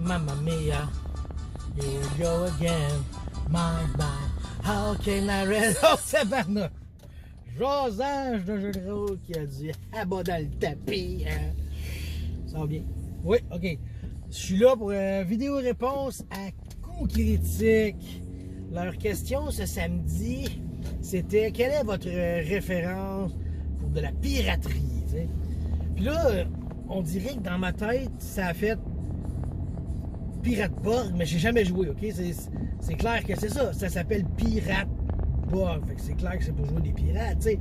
Mamma mia, here we go again. My, how can I rest? Oh, c'est Bernard! Jasage de jeu de rôle qui a du abat dans le tapis. Hein? Ça va bien? Oui, ok. Je suis là pour vidéo-réponse à coups critiques. Leur question ce samedi, c'était quelle est votre référence pour de la piraterie? T'sais? Puis là, on dirait que dans ma tête, ça a fait Pirate Borg, mais j'ai jamais joué, ok? C'est clair que c'est ça. Ça s'appelle Pirate Borg. Fait que c'est clair que c'est pour jouer des pirates, tu sais.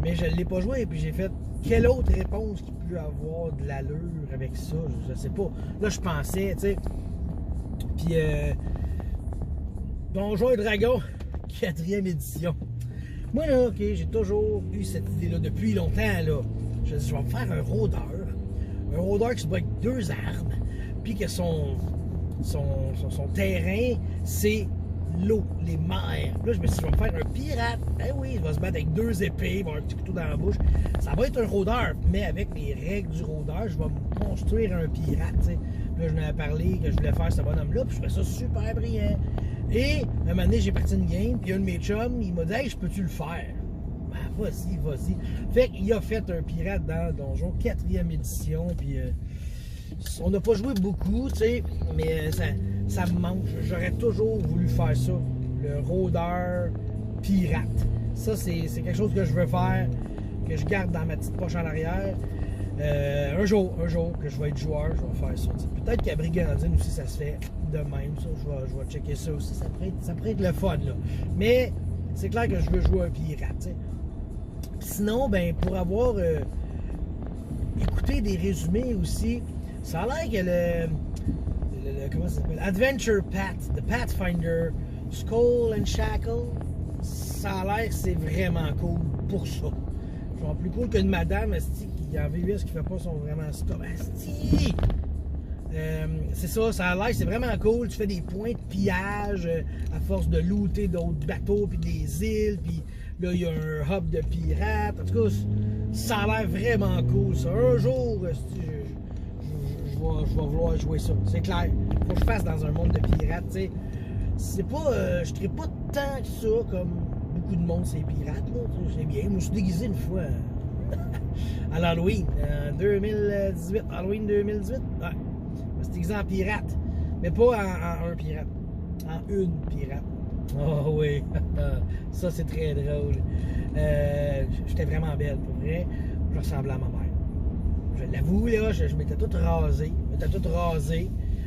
Mais je ne l'ai pas joué, puis j'ai fait quelle autre réponse qui peut avoir de l'allure avec ça? Je sais pas. Là, je pensais, tu sais. Puis, Donjons et Dragons, 4e édition. Moi, là, ok, j'ai toujours eu cette idée-là depuis longtemps, là. Je vais me faire un rôdeur. Un rôdeur qui se bat avec 2 armes, puis que son terrain, c'est l'eau, les mers. Là, je me suis dit, je vais me faire un pirate. Eh oui, il va se battre avec 2 épées, il va avoir un petit couteau dans la bouche. Ça va être un rôdeur, mais avec les règles du rôdeur, je vais me construire un pirate, tu sais. Là, je m'avais parlé que je voulais faire ce bonhomme-là, puis je trouvais ça super brillant. Et, un moment donné, j'ai parti une game, puis un de mes chums, il m'a dit, hey, je peux-tu le faire? Ben, vas-y, vas-y. Fait qu'il a fait un pirate dans Donjon, 4e édition, puis on n'a pas joué beaucoup, tu sais, mais ça me manque. J'aurais toujours voulu faire ça, le rôdeur pirate. Ça, c'est quelque chose que je veux faire, que je garde dans ma petite poche en arrière. Un jour que je vais être joueur, je vais faire ça. Peut-être qu'à Brigandine aussi, ça se fait de même. Ça. Je vais checker ça aussi. Ça pourrait être le fun, là. Mais c'est clair que je veux jouer un pirate, t'sais. Sinon, ben, pour avoir écouté des résumés aussi, ça a l'air que le comment ça s'appelle? Adventure Path, The Pathfinder, Skull and Shackle, ça a l'air que c'est vraiment cool pour ça. Genre plus cool qu'une madame, asti, qui en VUS qui fait pas son vraiment stop. Asti! C'est ça a l'air que c'est vraiment cool. Tu fais des points de pillage à force de looter d'autres bateaux puis des îles, puis là il y a un hub de pirates. En tout cas, ça a l'air vraiment cool ça. Un jour, asti, je vais vouloir jouer ça, c'est clair. Faut que je fasse dans un monde de pirates, tu sais. C'est pas. Je ne pas tant que ça comme beaucoup de monde, c'est pirates, là. C'est bien. Moi, je me suis déguisé une fois à l'Halloween, 2018. Halloween 2018? Ouais. Je me suis déguisé en pirate. Mais pas en un pirate. En une pirate. Oh oui. Ça, c'est très drôle. J'étais vraiment belle, pour vrai. Je ressemblais à ma mère. Je l'avoue, là, je m'étais tout rasé.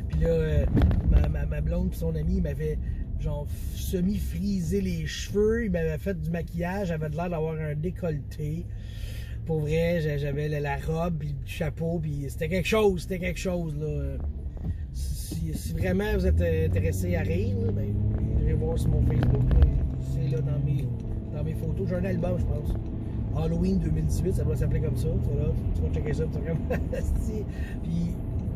Puis là, ma blonde et son ami m'avaient genre semi-frisé les cheveux. Il m'avait fait du maquillage. J'avais l'air d'avoir un décolleté. Pour vrai, j'avais la robe puis le chapeau. Puis c'était quelque chose, là. Si vraiment vous êtes intéressé à rire, là, ben, irez voir sur mon Facebook. C'est là dans mes photos. J'ai un album, je pense. Halloween 2018, ça doit s'appeler comme ça. Tu vas checker ça, tu vas comme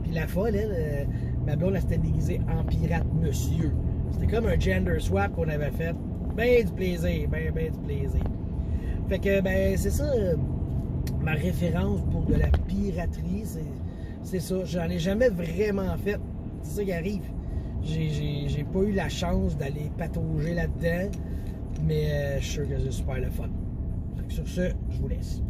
puis la folle, elle, ma blonde, elle s'était déguisée en pirate monsieur. C'était comme un gender swap qu'on avait fait. Ben du plaisir, ben du plaisir. Fait que, ben, c'est ça, ma référence pour de la piraterie, c'est ça. J'en ai jamais vraiment fait. C'est ça qui arrive. J'ai pas eu la chance d'aller patauger là-dedans, mais je suis sûr que c'est super le fun. Sur ce, je vous laisse.